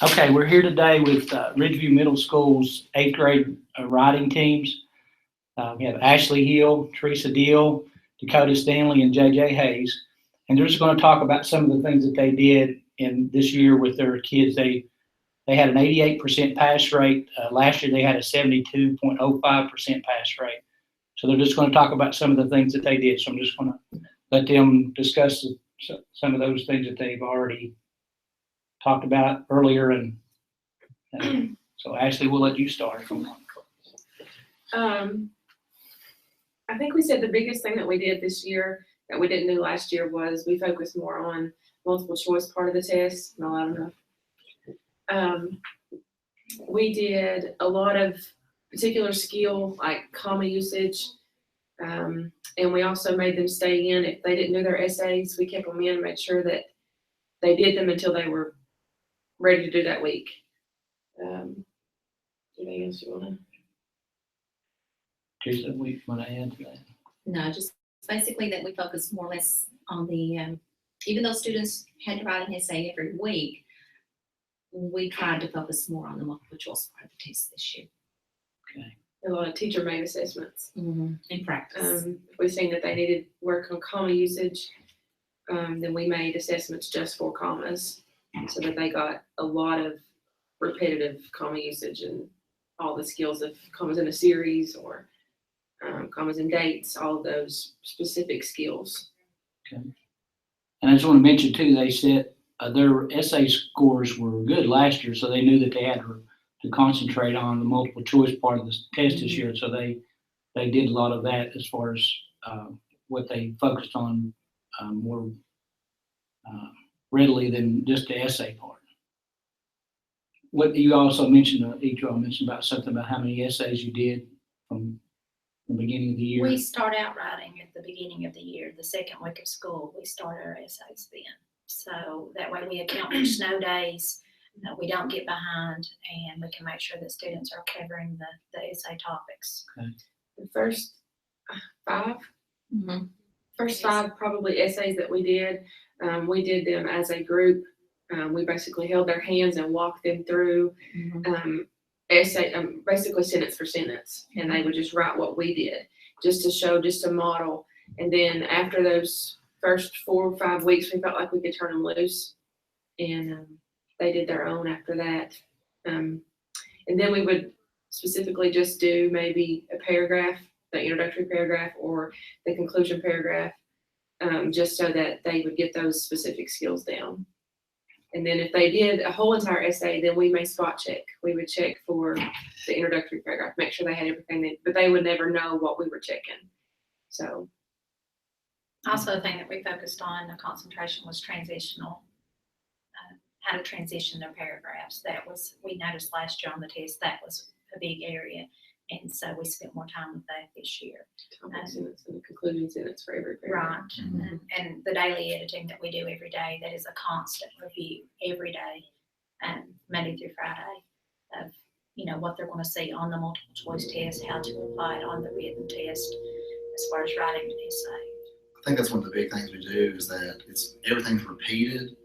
Okay, we're here today with Ridgeview Middle School's 8th grade writing teams. We have Ashley Hill, Teresa Deal, Dakota Stanley, and JJ Hayes. And they're just going to talk about some of the things that they did in this year with their kids. They had an 88% pass rate. Last year they had a 72.05% pass rate. So they're just going to talk about some of the things that they did. So I'm just going to let them discuss some of those things that they've already talked about earlier. And so Ashley, we'll let you start. I think we said the biggest thing that we did this year that we didn't do last year was we focused more on multiple choice part of the test. Not loud enough. We did a lot of particular skill like comma usage, and we also made them stay in. If they didn't do their essays, we kept them in and made sure that they did them until they were ready to do that week. Anything else you want to? Teresa, we want to add to that? No, just basically that we focus more or less on the, even though students had to write an essay every week, we tried to focus more on the multiple choice part of the test this year. Okay. A lot of teacher-made assessments. In practice. If we've seen that they needed work on comma usage, then we made assessments just for commas so that they got a lot of repetitive comma usage and all the skills of commas in a series or commas and dates, all of those specific skills. Okay. And I just want to mention too, they said their essay scores were good last year, so they knew that they had to concentrate on the multiple choice part of the test this year. So they did a lot of that as far as what they focused on more readily than just the essay part. What you also mentioned, each of y'all mentioned about something about how many essays you did from the beginning of the year. We start out writing at the beginning of the year, the second week of school. We start our essays then. So that way we account for snow days. We don't get behind, and we can make sure that students are covering the essay topics. Okay. The first five, Mm-hmm. five probably essays that we did them as a group. We basically held their hands and walked them through essay, basically sentence for sentence, and they would just write what we did, just to show, just to model. And then after those first 4 or 5 weeks, we felt like we could turn them loose, and they did their own after that. And then we would specifically just do maybe a paragraph, the introductory paragraph or the conclusion paragraph, just so that they would get those specific skills down. And then if they did a whole entire essay, then we may spot check. We would check for the introductory paragraph, make sure they had everything, but they would never know what we were checking. So. Also, the thing that we focused on, the concentration was transitional, how to transition their paragraphs. That was, we noticed last year on the test, that was a big area. And so we spent more time with that this year. Sentence and a conclusion sentence for every paragraph. Right. Mm-hmm. And the daily editing that we do every day, that is a constant review every day, Monday through Friday, of what they're going to see on the multiple choice test, how to apply it on the written test as far as writing an essay. I think that's one of the big things we do is that everything's repeated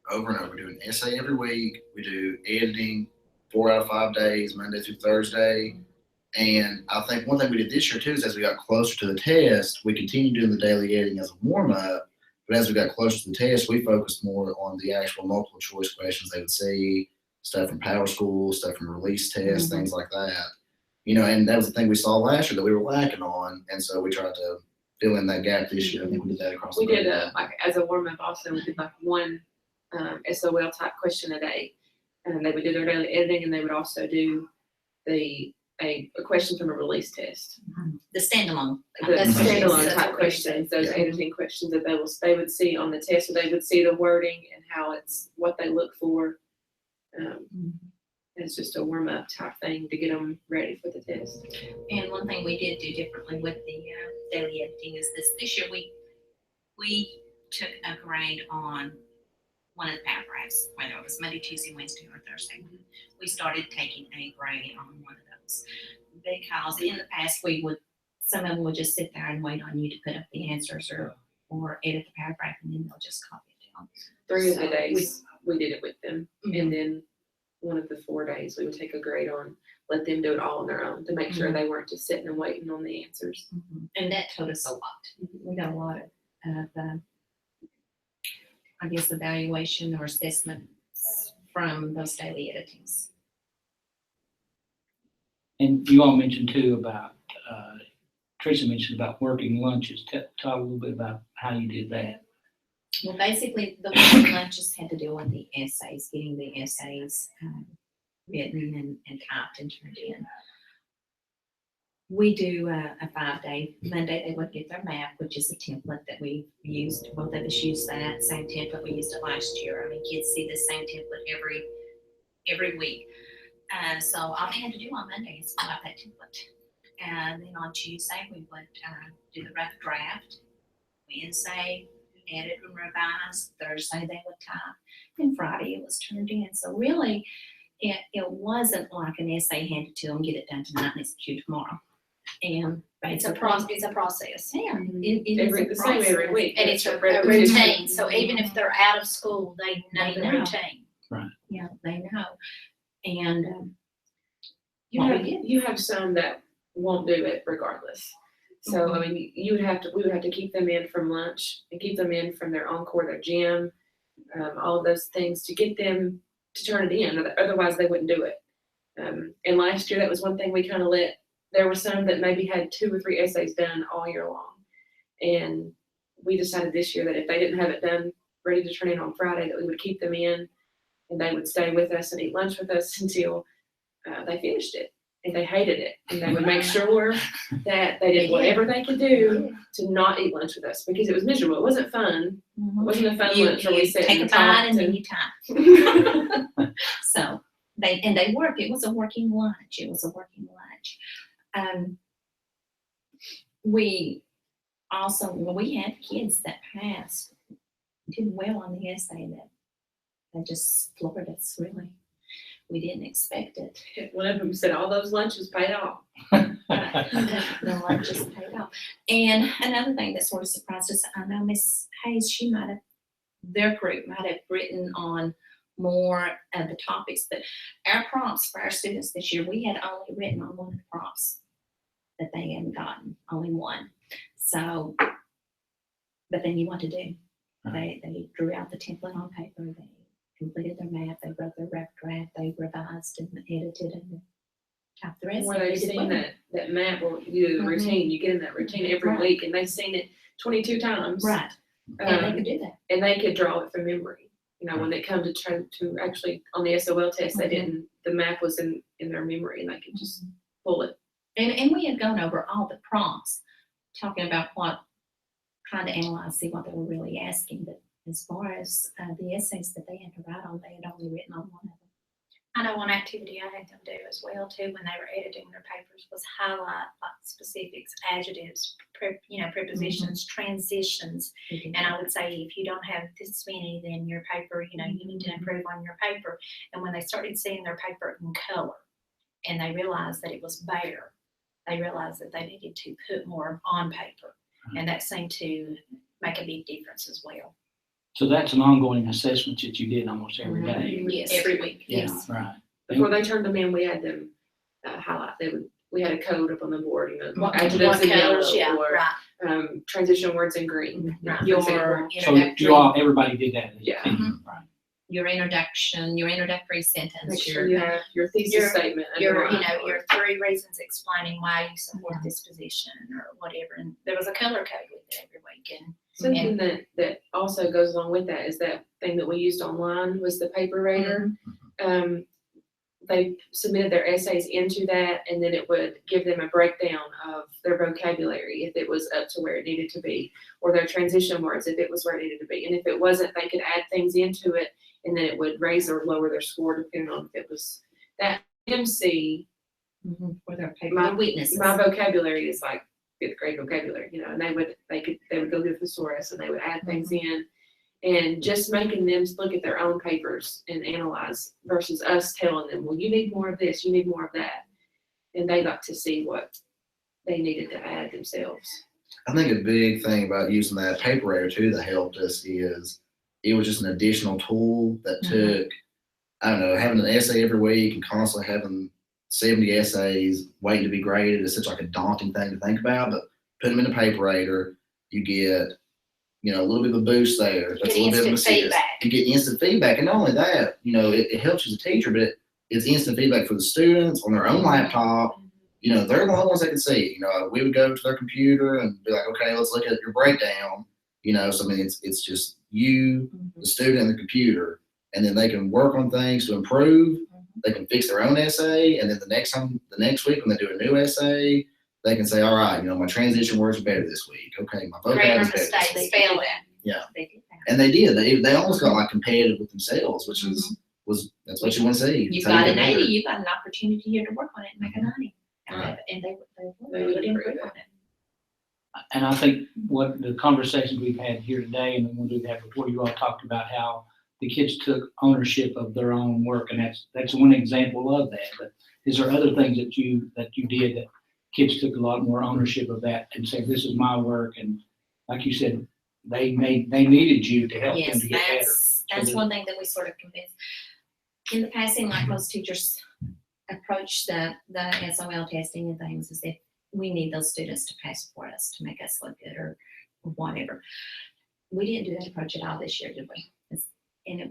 over and over. We do an essay every week. We do editing 4 out of 5 days, Monday through Thursday. And I think one thing we did this year too is as we got closer to the test, we continued doing the daily editing as a warm-up. But as we got closer to the test, we focused more on the actual multiple choice questions they would see, stuff from Power School, stuff from release tests, things like that. And that was the thing we saw last year that we were lacking on. And so we tried to fill in that gap this year. I think we did that across the board. We did like as a warm-up also, we did like one SOL type question a day. And they would do their daily editing, and they would also do a question from a release test. The standalone. The standalone type questions, those editing questions that they would see on the test, so they would see the wording and how what they look for. It's just a warm-up type thing to get them ready for the test. And one thing we did do differently with the daily editing is this year we took a grade on one of the paragraphs, whether it was Monday, Tuesday, Wednesday, or Thursday. We started taking a grade on one of those because in the past some of them would just sit there and wait on you to put up the answers or edit the paragraph, and then they'll just copy it down. 3 of the days we did it with them, and then one of the 4 days, we would take a grade on, let them do it all on their own to make sure they weren't just sitting and waiting on the answers. And that told us a lot. We got a lot of I guess, evaluation or assessments from those daily editings. And you all mentioned too about, Teresa mentioned about working lunches. Talk a little bit about how you did that. Well, basically, the working lunches had to do with the essays, getting the essays written and typed and turned in. We do a 5-day. Monday, they would get their map, which is a template that we used. Both of us used that same template. We used it last year. I mean, kids see the same template every week. So all they had to do on Monday is fill out that template. And then on Tuesday, we would do the rough draft. Wednesday, edit and revise. Thursday, they would type. And Friday, it was turned in. So really, it wasn't like an essay handed to them, get it done tonight and execute tomorrow. And It's a process. Yeah, it is The same every week. And it's a repetition. routine, so even if they're out of school, they know the know. routine. Yeah, they know. And You have some that won't do it regardless. So, I mean, we would have to keep them in from lunch and keep them in from their encore, their gym, all of those things to get them to turn it in. Otherwise, they wouldn't do it. And last year, that was one thing we kind of let. There were some that maybe had 2 or 3 essays done all year long. And we decided this year that if they didn't have it done, ready to turn in on Friday, that we would keep them in and they would stay with us and eat lunch with us until they finished it. And they hated it. And they would make sure that they did whatever they could do to not eat lunch with us because it was miserable. It wasn't fun. It wasn't a fun lunch where we sit take a and bite talk. and then you type. So they work. It was a working lunch. We also, we had kids that passed, did well on the essay that they just floored us, really. We didn't expect it. One of them said all those lunches paid off. The lunches paid off. And another thing that sort of surprised us, I know Miss Hayes, their group might have written on more of the topics, but our prompts for our students this year, we had only written on one of the prompts that they hadn't gotten, only one. So, but they knew what to do. They drew out the template on paper, they completed their map, they wrote their rough draft, they revised and edited and typed the rest. Where they've seen that map or you do the routine, you get in that routine every week and they've seen it 22 times. Right, and they could do that. And they could draw it from memory. You know, when they come to try to actually on the SOL test, they didn't, the map was in their memory and they could just pull it. And we had gone over all the prompts, talking about trying to analyze, see what they were really asking. But as far as the essays that they had to write on, they had only written on one of them. I know one activity I had them do as well too when they were editing their papers was highlight like specifics, adjectives, prepositions, transitions. And I would say if you don't have this many, then your paper, you need to improve on your paper. And when they started seeing their paper in color and they realized that it was bare, they realized that they needed to put more on paper. And that seemed to make a big difference as well. So that's an ongoing assessment that you did almost every day. Yes. Every week. Yeah, Yes. right. Before they turned them in, we had them highlight. We had a code up on the board, What adjectives in colors, yellow or right. transition words in green. Right. For Your example. So everybody did that. Yeah. Right. Your introduction, your introductory Make sentence, sure you have your thesis statement. Your underlined. your 3 reasons explaining why you support this position or whatever. And there was a color code with it every week. And Something that also goes along with that is that thing that we used online was the paper rater. They submitted their essays into that, and then it would give them a breakdown of their vocabulary if it was up to where it needed to be, or their transition words if it was where it needed to be. And if it wasn't, they could add things into it, and then it would raise or lower their score depending on if it was that MC. for their paper, My their weaknesses. My vocabulary is like 5th grade vocabulary, and they would go to the thesaurus and they would add things in, and just making them look at their own papers and analyze versus us telling them, well, you need more of this, you need more of that, and they got to see what they needed to add themselves. I think a big thing about using that paper rater too that helped us is it was just an additional tool that took I don't know, having an essay every week and constantly having 70 essays waiting to be graded is such like a daunting thing to think about. But put them in the paperator, you get, you know, a little bit of a boost there. That's a little bit of a assist. You get instant feedback, and not only that, you know, it helps you as a teacher, but it's instant feedback for the students on their own laptop. You know, they're the only ones that can see it. You know, we would go to their computer and be like, okay, let's look at your breakdown. You know, so I mean, it's just you, the student, and the computer, and then they can work on things to improve. They can fix their own essay, and then the next week when they do a new essay, they can say, all right, you know, my transition words are better this week. Okay, my vocab Grammar is better this mistakes, week. spelling. Yeah, They did that. and they did. They almost got like competitive with themselves, which that's what you want to see. You That's how got get an 80, better. you got an opportunity here to work on it and make a 90. Right. And they They would would improve improve on it. it. And I think what the conversations we've had here today and the ones we've had before, you all talked about how the kids took ownership of their own work, and that's one example of that. But is there other things that you did that kids took a lot more ownership of that and said, this is my work, and like you said, they needed you to help them Yes, to get better. That's So one thing that we sort of convinced. In the past, seemed like most teachers approach the SOL testing and things as if we need those students to pass for us to make us look good or whatever. We didn't do that approach at all this year, did we?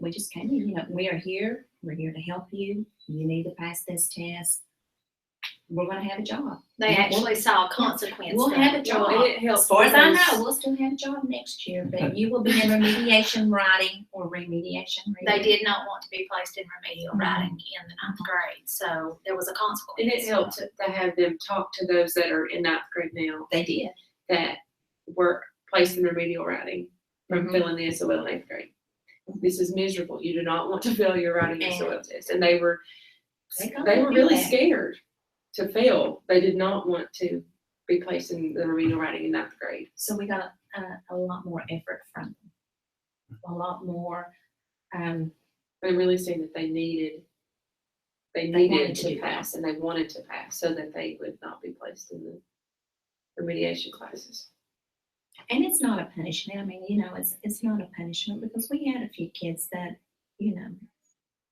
We just came in, you know, we're here to help you. You need to pass this test. We're gonna have a job. They actually saw a consequence. We'll have a job. Well, it helps As far as I because- know, we'll still have a job next year, but you will be in remediation writing or remediation reading. They did not want to be placed in remedial writing in the 9th grade, so there was a consequence. And it helped to have them talk to those that are in 9th grade now They did. that were placed in remedial writing from filling the SOL in 8th grade. This is miserable. You do not want to fail your writing SOL test. And they were really scared to fail. They did not want to be placed in the remedial writing in 9th grade. So we got a lot more effort from them. A lot more, They really saying that they needed wanted to to do pass, and they wanted to pass so that they would not be placed in the remediation classes. and it's not a punishment. I mean, you know, it's not a punishment because we had a few kids that, you know,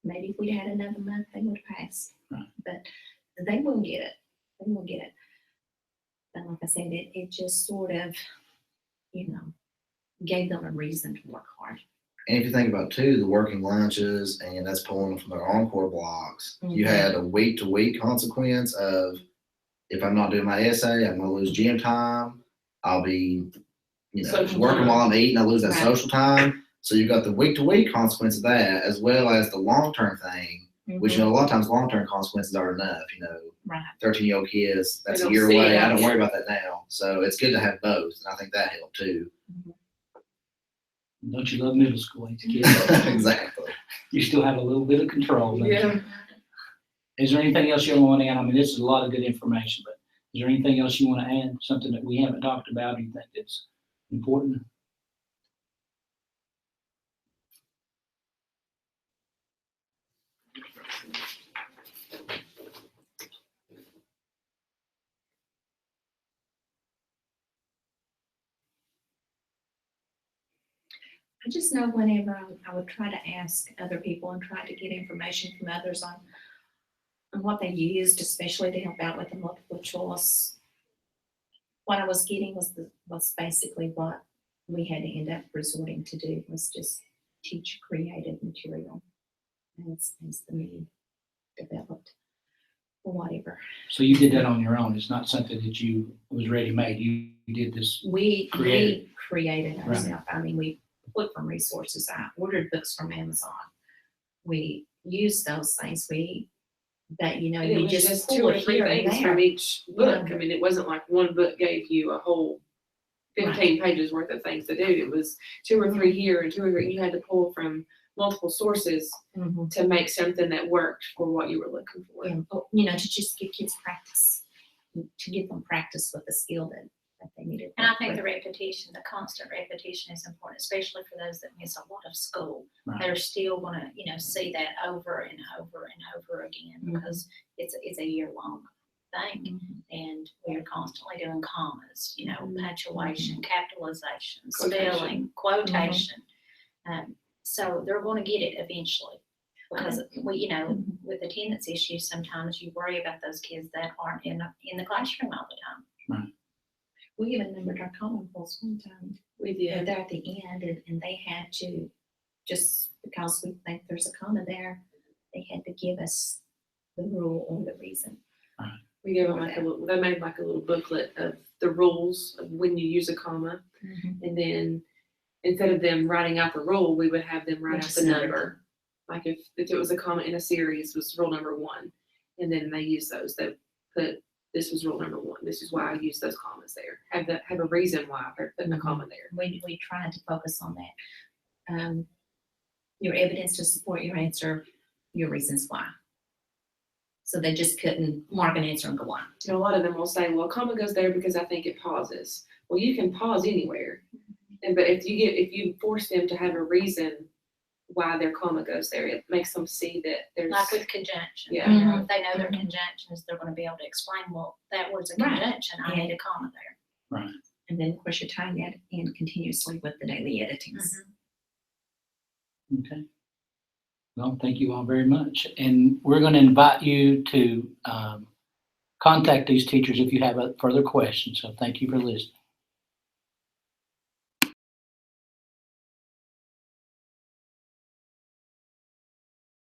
maybe if we'd had another month, they would have passed. Right. But they will get it. They will get it. But like I said, it just sort of, you know, gave them a reason to work hard. And if you think about too, the working lunches, and that's pulling them from their encore blocks. You Mhm. had a week-to-week consequence of if I'm not doing my essay, I'm gonna lose gym time. I'll be, you know, Social working time. while I'm eating. I lose that Right. social time. So you've got the week-to-week consequence of that, as well as the long-term thing, which you know a lot of times long-term consequences are enough. You know, Right. 13-year-old kids, that's They a don't year see away. it. I don't worry about that now. So it's good to have both, and I think that helped too. Don't you love middle school age kids? Exactly. You still have a little bit of control. don't you? Yeah. Is there anything else you want to add? I mean, this is a lot of good information, but is there anything else you want to add? Something that we haven't talked about, you think that's important? I just know whenever I would try to ask other people and try to get information from others on what they used, especially to help out with the multiple choice, what I was getting was basically what we had to end up resorting to do was just teach creative material as the need developed or whatever. So you did that on your own. It's not something that was ready-made. You did this. We Created. created Right. ourselves. I mean, we looked from resources. I ordered books from Amazon. We used those things. But you know, And it you was just pull 2 or it 3 here and things there. from each book. Yeah. I mean, it wasn't like one book gave you a whole 15 pages worth of things to do. It was 2 or 3 here and 2 or 3. You had to pull from multiple sources Mhm. to make something that worked for what you were looking for. Yeah, you know, to just give kids practice, to give them practice with the skill that they needed. And I think the repetition, the constant repetition is important, especially for those that miss a lot of school. Right. They're still gonna, see that over and over and over again because it's a year-long thing. And we're constantly doing commas, punctuation, capitalization, Quotation. spelling, quotation. So they're gonna get it eventually. Because we, with attendance issues, sometimes you worry about those kids that aren't in the classroom all the time. We even numbered our common pools one time. We Yeah, did. they're at the end and they had to, just because we think there's a comma there, they had to give us the rule or the reason. We gave them they made like a little booklet of the rules of when you use a comma. And then instead of them writing out the rule, we would have them write out Just the number. number. Like if it was a comma in a series, was rule number 1. And then they use those. They put, this was rule number 1. This is why I use those commas there. Have a reason why they're putting a comma there. We tried to focus on that. Your evidence to support your answer, your reasons why. So they just couldn't mark an answer and go on. You know, a lot of them will say, well, a comma goes there because I think it pauses. Well, you can pause anywhere. But if you force them to have a reason why their comma goes there, it makes them see that there's Like with conjunction. Yeah. If they know their conjunctions, they're gonna be able to explain, well, that word's a Right. conjunction, I need a comma there. And then, of course, you're tying that in continuously with the daily editings. Okay. Well, thank you all very much. And we're going to invite you to contact these teachers if you have further questions. So thank you for listening.